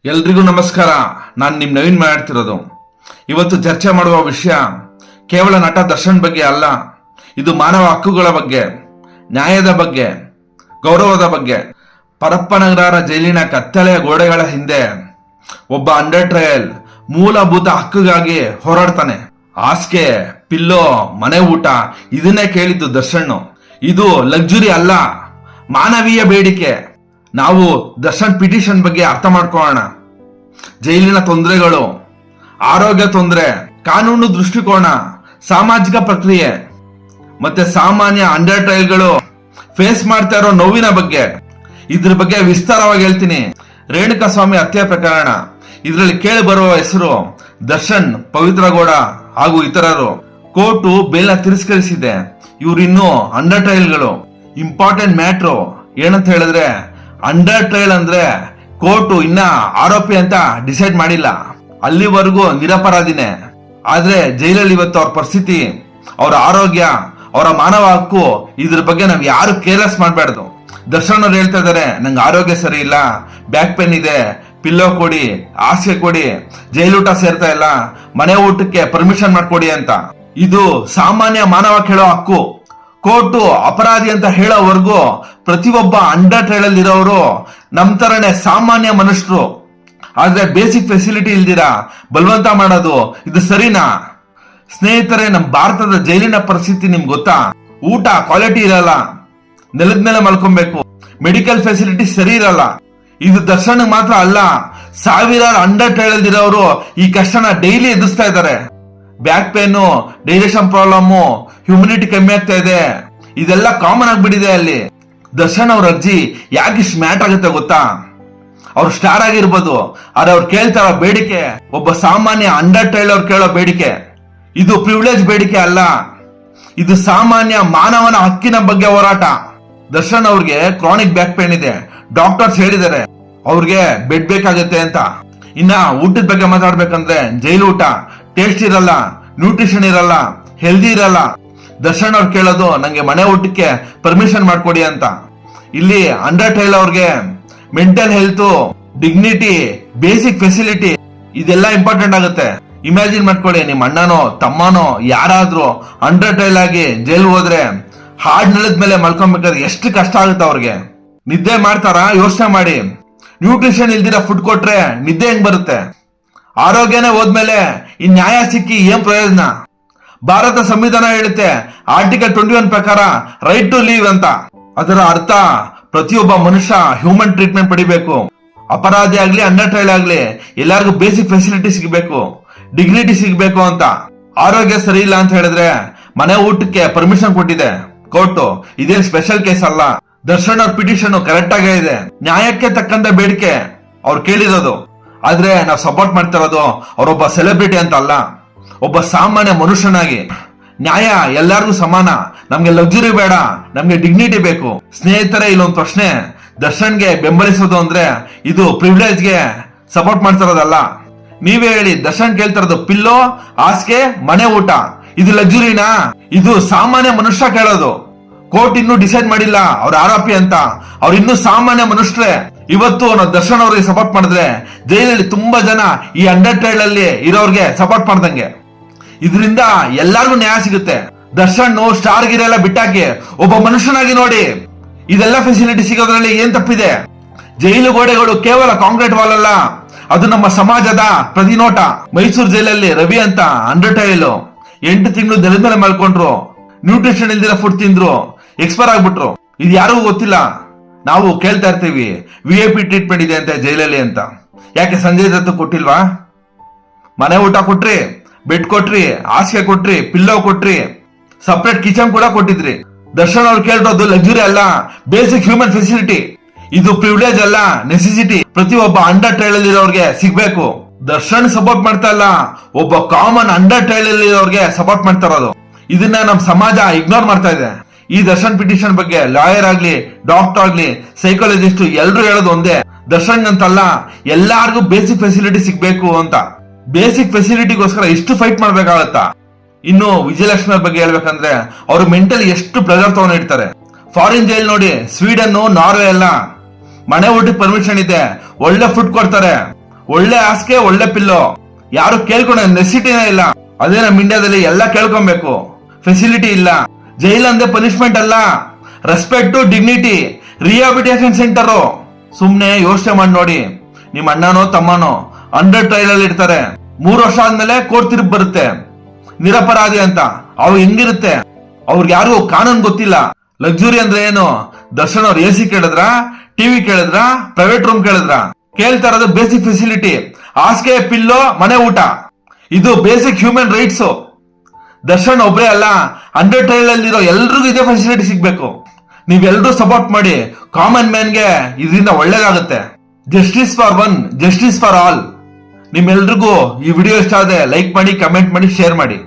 ಎಲ್ರಿಗೂ ನಮಸ್ಕಾರ. ನಾನು ನಿಮ್ ನವೀನ್ ಮಾಡ್ತಿರೋದು. ಇವತ್ತು ಚರ್ಚೆ ಮಾಡುವ ವಿಷಯ ಕೇವಲ ನಟ ದರ್ಶನ್ ಬಗ್ಗೆ ಅಲ್ಲ. ಇದು ಮಾನವ ಹಕ್ಕುಗಳ ಬಗ್ಗೆ, ನ್ಯಾಯದ ಬಗ್ಗೆ, ಗೌರವದ ಬಗ್ಗೆ. ಪರಪ್ಪನಗರ ಜೈಲಿನ ಕತ್ತಲೆಯ ಗೋಡೆಗಳ ಹಿಂದೆ ಒಬ್ಬ ಅಂಡರ್ ಟ್ರಯಲ್ ಮೂಲಭೂತ ಹಕ್ಕುಗಾಗಿ ಹೋರಾಡ್ತಾನೆ. ಹಾಸಿಗೆ, ಪಿಲ್ಲೋ, ಮನೆ ಊಟ ಇದನ್ನೇ ಕೇಳಿದ್ದು ದರ್ಶನ್. ಇದು ಲಕ್ಸುರಿ ಅಲ್ಲ, ಮಾನವೀಯ ಬೇಡಿಕೆ. ನಾವು ದರ್ಶನ್ ಪಿಟಿಷನ್ ಬಗ್ಗೆ ಅರ್ಥ ಮಾಡ್ಕೊಳ್ಳೋಣ. ಜೈಲಿನ ತೊಂದರೆಗಳು, ಆರೋಗ್ಯ ತೊಂದರೆ, ಕಾನೂನು ದೃಷ್ಟಿಕೋನ, ಸಾಮಾಜಿಕ ಪ್ರಕ್ರಿಯೆ ಮತ್ತೆ ಸಾಮಾನ್ಯ ಅಂಡರ್ ಟ್ರಯಲ್ಗಳು ಫೇಸ್ ಮಾಡ್ತಾ ಇರೋ ನೋವಿನ ಬಗ್ಗೆ, ಇದ್ರ ಬಗ್ಗೆ ವಿಸ್ತಾರವಾಗಿ ಹೇಳ್ತೀನಿ. ರೇಣುಕಾ ಸ್ವಾಮಿ ಹತ್ಯೆ ಪ್ರಕರಣ, ಇದರಲ್ಲಿ ಕೇಳಿ ಬರುವ ಹೆಸರು ದರ್ಶನ್, ಪವಿತ್ರ ಗೌಡ ಹಾಗೂ ಇತರರು. ಕೋರ್ಟು ಬೇಲ್ನ ತಿರಸ್ಕರಿಸಿದೆ. ಇವ್ರಿನ್ನೂ ಅಂಡರ್ ಟ್ರಯಲ್ಗಳು. ಇಂಪಾರ್ಟೆಂಟ್ ಮ್ಯಾಟ್ರು ಏನಂತ ಹೇಳಿದ್ರೆ, ಅಂಡರ್ ಟ್ರಯಲ್ ಅಂದ್ರೆ ಕೋರ್ಟು ಇನ್ನ ಆರೋಪಿ ಅಂತ ಡಿಸೈಡ್ ಮಾಡಿಲ್ಲ, ಅಲ್ಲಿವರೆಗೂ ನಿರಪರಾಧಿನೇ. ಆದ್ರೆ ಜೈಲಲ್ಲಿ ಇವತ್ತು ಅವ್ರ ಪರಿಸ್ಥಿತಿ, ಅವರ ಆರೋಗ್ಯ, ಅವರ ಮಾನವ ಹಕ್ಕು, ಇದ್ರ ಬಗ್ಗೆ ನಾವ್ ಯಾರು ಕೇರ್ಲೆಸ್ ಮಾಡ್ಬಾರ್ದು. ದರ್ಶನ್ ಅವ್ರು ಹೇಳ್ತಾ ಇದಾರೆ, ನಂಗೆ ಆರೋಗ್ಯ ಸರಿ ಇಲ್ಲ, ಬ್ಯಾಕ್ ಪೇನ್ ಇದೆ, ಪಿಲ್ಲೋ ಕೊಡಿ, ಹಾಸಿಗೆ ಕೊಡಿ, ಜೈಲೂಟ ಸೇರ್ತಾ ಇಲ್ಲ, ಮನೆ ಊಟಕ್ಕೆ ಪರ್ಮಿಷನ್ ಮಾಡ್ಕೊಡಿ ಅಂತ. ಇದು ಸಾಮಾನ್ಯ ಮಾನವ ಕೇಳೋ ಹಕ್ಕು. ಕೋರ್ಟು ಅಪರಾಧಿ ಅಂತ ಹೇಳೋವರೆಗೂ ಪ್ರತಿಯೊಬ್ಬ ಅಂಡರ್ ಟ್ರಯಲ್ ಇರೋರು ನಮ್ ತರನೇ ಸಾಮಾನ್ಯ ಮನುಷ್ಯರು. ಆದ್ರೆ ಬೇಸಿಕ್ ಫೆಸಿಲಿಟಿ ಇಲ್ದಿರಾ ಬಲವಂತ ಮಾಡೋದು ಇದು ಸರಿನಾ? ಸ್ನೇಹಿತರೆ, ನಮ್ ಭಾರತದ ಜೈಲಿನ ಪರಿಸ್ಥಿತಿ ನಿಮ್ಗೆ ಗೊತ್ತಾ? ಊಟ ಕ್ವಾಲಿಟಿ ಇರಲ್ಲ, ನೆಲದ ಮೇಲೆ ಮಲ್ಕೊಬೇಕು, ಮೆಡಿಕಲ್ ಫೆಸಿಲಿಟಿ ಸರಿ ಇರಲ್ಲ. ಇದು ದರ್ಶನ್ ಮಾತ್ರ ಅಲ್ಲ, ಸಾವಿರಾರು ಅಂಡರ್ ಟ್ರಯಲ್ ಇರೋರು ಈ ಕಷ್ಟನ ಡೈಲಿ ಎದುರಿಸ್ತಾ ಇದ್ದಾರೆ. ಬ್ಯಾಕ್ ಪೇನು, ಡೈಜೆಷನ್ ಪ್ರಾಬ್ಲಮ್, ಹ್ಯೂಮಿನಿಟಿ ಕಮ್ಮಿ ಆಗ್ತಾ ಇದೆ, ಇದೆಲ್ಲ ಕಾಮನ್ ಆಗ್ಬಿಟ್ಟಿದೆ ಅಲ್ಲಿ. ದರ್ಶನ್ ಅವ್ರ ಅರ್ಜಿ ಯಾಕೆ ಇಷ್ಟು ಮ್ಯಾಟ್ ಆಗುತ್ತೆ ಗೊತ್ತಾ? ಅವ್ರು ಸ್ಟಾರ್ ಆಗಿರ್ಬೋದು, ಆದ್ರೆ ಅವ್ರು ಕೇಳ್ತಾರ ಬೇಡಿಕೆ ಒಬ್ಬ ಸಾಮಾನ್ಯ ಅಂಡರ್ ಟ್ರಯಲ್ ಅವ್ರು ಕೇಳೋ ಬೇಡಿಕೆ. ಇದು ಪ್ರಿವಿಲೇಜ್ ಬೇಡಿಕೆ ಅಲ್ಲ, ಇದು ಸಾಮಾನ್ಯ ಮಾನವನ ಹಕ್ಕಿನ ಬಗ್ಗೆ ಹೋರಾಟ. ದರ್ಶನ್ ಅವ್ರಿಗೆ ಕ್ರಾನಿಕ್ ಬ್ಯಾಕ್ ಪೇನ್ ಇದೆ, ಡಾಕ್ಟರ್ಸ್ ಹೇಳಿದ್ದಾರೆ ಅವ್ರಿಗೆ ಬೆಡ್ ಬೇಕಾಗುತ್ತೆ ಅಂತ. ಇನ್ನ ಊಟದ ಬಗ್ಗೆ ಮಾತಾಡ್ಬೇಕಂದ್ರೆ ಜೈಲು ಊಟ ಟೇಸ್ಟ್ ಇರಲ್ಲ, ನ್ಯೂಟ್ರಿಷನ್ ಇರಲ್ಲ, ಹೆಲ್ದಿ ಇರಲ್ಲ. ದರ್ಶನ್ ಅವ್ರು ಕೇಳೋದು ನಂಗೆ ಮನೆ ಊಟಕ್ಕೆ ಪರ್ಮಿಷನ್ ಮಾಡ್ಕೊಡಿ ಅಂತ. ಇಲ್ಲಿ ಅಂಡರ್ ಟ್ರಯಲ್ ಅವ್ರಿಗೆ mental health, dignity, basic facility ಇದೆಲ್ಲ ಇಂಪಾರ್ಟೆಂಟ್ ಆಗುತ್ತೆ. ಇಮ್ಯಾಜಿನ್ ಮಾಡ್ಕೊಳ್ಳಿ, ನಿಮ್ ಅಣ್ಣನೋ ತಮ್ಮನೋ ಯಾರಾದ್ರೂ ಅಂಡರ್ ಟ್ರಯಲ್ ಆಗಿ ಜೈಲ್ ಹೋದ್ರೆ ಹಾರ್ಡ್ ನೆಲದ ಮೇಲೆ ಮಲ್ಕೊಬೇಕಾದ್ರೆ ಎಷ್ಟು ಕಷ್ಟ ಆಗುತ್ತೆ ಅವ್ರಿಗೆ. ನಿದ್ದೆ ಮಾಡ್ತಾರಾ? ಯೋಚನೆ ಮಾಡಿ. ನ್ಯೂಟ್ರಿಷನ್ ಇಲ್ದಿರ ಫುಡ್ ಕೊಟ್ರೆ ನಿದ್ದೆ ಹೆಂಗ್ ಬರುತ್ತೆ? ಆರೋಗ್ಯನೇ ಹೋದ್ಮೇಲೆ ಈ ನ್ಯಾಯ ಸಿಕ್ಕಿ ಏನ್ ಪ್ರಯೋಜನ? ಭಾರತ ಸಂವಿಧಾನ ಹೇಳುತ್ತೆ ಆರ್ಟಿಕಲ್ 21 ಪ್ರಕಾರ ರೈಟ್ ಟು ಲೀವ್ ಅಂತ. ಅದರ ಅರ್ಥ ಪ್ರತಿಯೊಬ್ಬ ಮನುಷ್ಯ ಹ್ಯೂಮನ್ ಟ್ರೀಟ್ಮೆಂಟ್ ಪಡಿಬೇಕು. ಅಪರಾಧಿ ಆಗ್ಲಿ ಅಂಡರ್ ಟ್ರಯಲ್ ಆಗ್ಲಿ ಎಲ್ಲರಿಗೂ ಬೇಸಿಕ್ ಫೆಸಿಲಿಟಿ ಸಿಗಬೇಕು, ಡಿಗ್ನಿಟಿ ಸಿಗಬೇಕು ಅಂತ. ಆರೋಗ್ಯ ಸರಿ ಇಲ್ಲ ಅಂತ ಹೇಳಿದ್ರೆ ಮನೆ ಊಟಕ್ಕೆ ಪರ್ಮಿಷನ್ ಕೊಟ್ಟಿದೆ ಕೋರ್ಟು. ಇದೇನ್ ಸ್ಪೆಷಲ್ ಕೇಸ್ ಅಲ್ಲ. ದರ್ಶನ್ ಅವ್ರ ಪಿಟಿಷನ್ ಕರೆಕ್ಟ್ ಆಗೇ ಇದೆ, ನ್ಯಾಯಕ್ಕೆ ತಕ್ಕಂತ ಬೇಡಿಕೆ ಅವ್ರು ಕೇಳಿರೋದು. ಆದ್ರೆ ನಾವು ಸಪೋರ್ಟ್ ಮಾಡ್ತಾ ಇರೋದು ಅವರೊಬ್ಬ ಸೆಲೆಬ್ರಿಟಿ ಅಂತ ಅಲ್ಲ, ಒಬ್ಬ ಸಾಮಾನ್ಯ ಮನುಷ್ಯನಾಗಿ. ನ್ಯಾಯ ಎಲ್ಲರಿಗೂ ಸಮಾನ, ನಮ್ಗೆ ಲಕ್ಸುರಿ ಬೇಡ, ನಮ್ಗೆ ಡಿಗ್ನಿಟಿ ಬೇಕು. ಸ್ನೇಹಿತರೆ, ಇಲ್ಲೊಂದು ಪ್ರಶ್ನೆ, ದರ್ಶನ್ಗೆ ಬೆಂಬಲಿಸೋದು ಅಂದ್ರೆ ಇದು ಪ್ರಿವಿಲೇಜ್ಗೆ ಸಪೋರ್ಟ್ ಮಾಡ್ತಾ ಇರೋದಲ್ಲ. ನೀವೇ ಹೇಳಿ, ದರ್ಶನ್ ಕೇಳ್ತಿರೋದು ಪಿಲ್ಲೋ, ಹಾಸಿಗೆ, ಮನೆ ಊಟ, ಇದು ಲಕ್ಸುರಿನಾ? ಇದು ಸಾಮಾನ್ಯ ಮನುಷ್ಯ ಕೇಳೋದು. ಕೋರ್ಟ್ ಇನ್ನೂ ಡಿಸೈಡ್ ಮಾಡಿಲ್ಲ ಅವ್ರ ಆರೋಪಿ ಅಂತ, ಅವ್ರು ಇನ್ನೂ ಸಾಮಾನ್ಯ ಮನುಷ್ಯರೇ. ಇವತ್ತು ನಾವು ದರ್ಶನ್ ಅವ್ರಿಗೆ ಸಪೋರ್ಟ್ ಮಾಡಿದ್ರೆ ಜೈಲಲ್ಲಿ ತುಂಬಾ ಜನ ಈ ಅಂಡರ್ ಟ್ರಯಲ್ ಅಲ್ಲಿ ಇರೋರ್ಗೆ ಸಪೋರ್ಟ್ ಮಾಡ್ದಂಗೆ. ಇದರಿಂದ ಎಲ್ಲರಿಗೂ ನ್ಯಾಯ ಸಿಗುತ್ತೆ. ದರ್ಶನ್ ಸ್ಟಾರ್ ಗಿರೆಲ್ಲ ಬಿಟ್ಟಾಕಿ ಒಬ್ಬ ಮನುಷ್ಯನಾಗಿ ನೋಡಿ. ಇದೆಲ್ಲ ಫೆಸಿಲಿಟಿ ಸಿಗೋದ್ರಲ್ಲಿ ಏನ್ ತಪ್ಪಿದೆ? ಜೈಲು ಗೋಡೆಗಳು ಕೇವಲ ಕಾಂಕ್ರೀಟ್ ವಾಲ್ ಅಲ್ಲ, ಅದು ನಮ್ಮ ಸಮಾಜದ ಪ್ರತಿನೋಟ. ಮೈಸೂರು ಜೈಲಲ್ಲಿ ರವಿ ಅಂತ ಅಂಡರ್ ಟ್ರಯಲ್ 8 ತಿಂಗಳು ನೆಲದ ಮೇಲೆ ಮಲ್ಕೊಂಡ್ರು, ನ್ಯೂಟ್ರಿಷನ್ ಇಲ್ದಿರ ಫುಡ್ ತಿಂದ್ರು, ಎಕ್ಸ್ಪೈರ್ ಆಗ್ಬಿಟ್ರು. ಇದು ಯಾರಿಗೂ ಗೊತ್ತಿಲ್ಲ. ನಾವು ಕೇಳ್ತಾ ಇರ್ತೀವಿ VIP ಟ್ರೀಟ್ಮೆಂಟ್ ಇದೆ ಅಂತ ಜೈಲಲ್ಲಿ ಅಂತ. ಯಾಕೆ ಸಂಜಯ್ ದತ್ ಕೊಟ್ಟಿಲ್ವಾ? ಮನೆ ಊಟ ಕೊಟ್ರಿ, ಬೆಡ್ ಕೊಟ್ರಿ, ಹಾಸಿಗೆ ಕೊಟ್ರಿ, ಪಿಲ್ಲೋ ಕೊಟ್ರಿ, ಸಪರೇಟ್ ಕಿಚನ್ ಕೂಡ ಕೊಟ್ಟಿದ್ರಿ. ದರ್ಶನ್ ಅವ್ರು ಕೇಳಿರೋದು ಲಕ್ಸುರಿ ಅಲ್ಲ, ಬೇಸಿಕ್ ಹ್ಯೂಮನ್ ಫೆಸಿಲಿಟಿ. ಇದು ಪ್ರಿವಿಲೇಜ್ ಅಲ್ಲ, ನೆಸೆಸಿಟಿ. ಪ್ರತಿಯೊಬ್ಬ ಅಂಡರ್ ಟ್ರಯಲ್ ಅಲ್ಲಿ ಇರೋರ್ಗೆ ಸಿಗ್ಬೇಕು. ದರ್ಶನ್ ಸಪೋರ್ಟ್ ಮಾಡ್ತಾ ಇಲ್ಲ, ಒಬ್ಬ ಕಾಮನ್ ಅಂಡರ್ ಟ್ರಯಲ್ ಅಲ್ಲಿ ಇರೋರ್ಗೆ ಸಪೋರ್ಟ್ ಮಾಡ್ತಾ ಇರೋದು. ಇದನ್ನ ನಮ್ ಸಮಾಜ ಇಗ್ನೋರ್ ಮಾಡ್ತಾ ಇದೆ. ಈ ದರ್ಶನ್ ಪಿಟಿಷನ್ ಬಗ್ಗೆ ಲಾಯರ್ ಆಗ್ಲಿ, ಡಾಕ್ಟರ್ ಆಗ್ಲಿ, ಸೈಕಾಲಜಿಸ್ಟ್ ಎಲ್ರು ಹೇಳೋದು ಒಂದೇ, ದರ್ಶನ್ ಅಂತಲ್ಲ, ಎಲ್ಲಾರ್ಗು ಬೇಸಿಕ್ ಫೆಸಿಲಿಟಿ ಸಿಗ್ಬೇಕು ಅಂತ. ಬೇಸಿಕ್ ಫೆಸಿಲಿಟಿಗೋಸ್ಕರ ಇಷ್ಟು ಫೈಟ್ ಮಾಡ್ಬೇಕಾಗತ್ತಾ? ಇನ್ನು ವಿಜಯಲಕ್ಷ್ಮಿ ಬಗ್ಗೆ ಹೇಳ್ಬೇಕಂದ್ರೆ ಅವರು ಮೆಂಟಲಿ ಎಷ್ಟು ಪ್ರೆಷರ್ ತಗೊಂಡಿರ್ತಾರೆ. ಫಾರಿನ್ ಜೈಲ್ ನೋಡಿ, ಸ್ವೀಡನ್, ನಾರ್ವೆ ಎಲ್ಲ ಮನೆ ಊಟಕ್ಕೆ ಪರ್ಮಿಷನ್ ಇದೆ, ಒಳ್ಳೆ ಫುಡ್ ಕೊಡ್ತಾರೆ, ಒಳ್ಳೆ ಹಾಸಿಗೆ ಒಳ್ಳೆ ಪಿಲ್ಲೋ, ಯಾರು ಕೇಳ್ಕೊಳೋ ನೆಸಿಟಿನೇ ಇಲ್ಲ. ಅದೇ ನಮ್ಮ ಇಂಡಿಯಾದಲ್ಲಿ ಎಲ್ಲ ಕೇಳ್ಕೊಬೇಕು, ಫೆಸಿಲಿಟಿ ಇಲ್ಲ. ಜೈಲ್ ಅಂದೇ ಪನಿಷ್ಮೆಂಟ್ ಅಲ್ಲ, ರೆಸ್ಪೆಕ್ಟ್, ಡಿಗ್ನಿಟಿ, ರಿಹಾಬಿಲಿಟೇಷನ್ ಸೆಂಟರ್. ಸುಮ್ನೆ ಯೋಚನೆ ಮಾಡಿ ನೋಡಿ, ನಿಮ್ ಅಣ್ಣನೋ ತಮ್ಮನೋ ಅಂಡರ್ ಟ್ರಯಲ್ ಅಲ್ಲಿ ಇರ್ತಾರೆ, 3 ವರ್ಷ ಆದ್ಮೇಲೆ ಕೋರ್ಟ್ ತೀರ್ಪು ಬರುತ್ತೆ ನಿರಪರಾಧಿ ಅಂತ. ಅವ್ ಹೆಂಗಿರುತ್ತೆ? ಅವ್ರಿಗೆ ಯಾರಿಗೂ ಕಾನೂನು ಗೊತ್ತಿಲ್ಲ. ಲಕ್ಸುರಿ ಅಂದ್ರೆ ಏನು? ದರ್ಶನ್ ಅವ್ರು AC ಕೇಳಿದ್ರ, ಟಿವಿ ಕೇಳಿದ್ರ, ಪ್ರೈವೇಟ್ ರೂಮ್ ಕೇಳಿದ್ರ? ಕೇಳ್ತಾ ಇರೋದು ಬೇಸಿಕ್ ಫೆಸಿಲಿಟಿ, ಹಾಸಿಗೆ, ಪಿಲ್ಲೋ, ಮನೆ ಊಟ. ಇದು ಬೇಸಿಕ್ ಹ್ಯೂಮನ್ ರೈಟ್ಸ್. ದರ್ಶನ್ ಒಬ್ರೇ ಅಲ್ಲ, ಅಂಡರ್ ಟ್ರಯಲ್ ಅಲ್ಲಿರೋ ಎಲ್ರಿಗೂ ಇದೇ ಫೆಸಿಲಿಟಿ ಸಿಗ್ಬೇಕು. ನೀವೆಲ್ಲರೂ ಸಪೋರ್ಟ್ ಮಾಡಿ, ಕಾಮನ್ ಮ್ಯಾನ್ಗೆ ಇದರಿಂದ ಒಳ್ಳೇದಾಗುತ್ತೆ. Justice for one, justice for all. ನಿಮ್ಮೆಲ್ರಿಗೂ ಈ ವಿಡಿಯೋ ಇಷ್ಟ ಆದ್ರೆ ಲೈಕ್ ಮಾಡಿ, ಕಮೆಂಟ್ ಮಾಡಿ, ಶೇರ್ ಮಾಡಿ.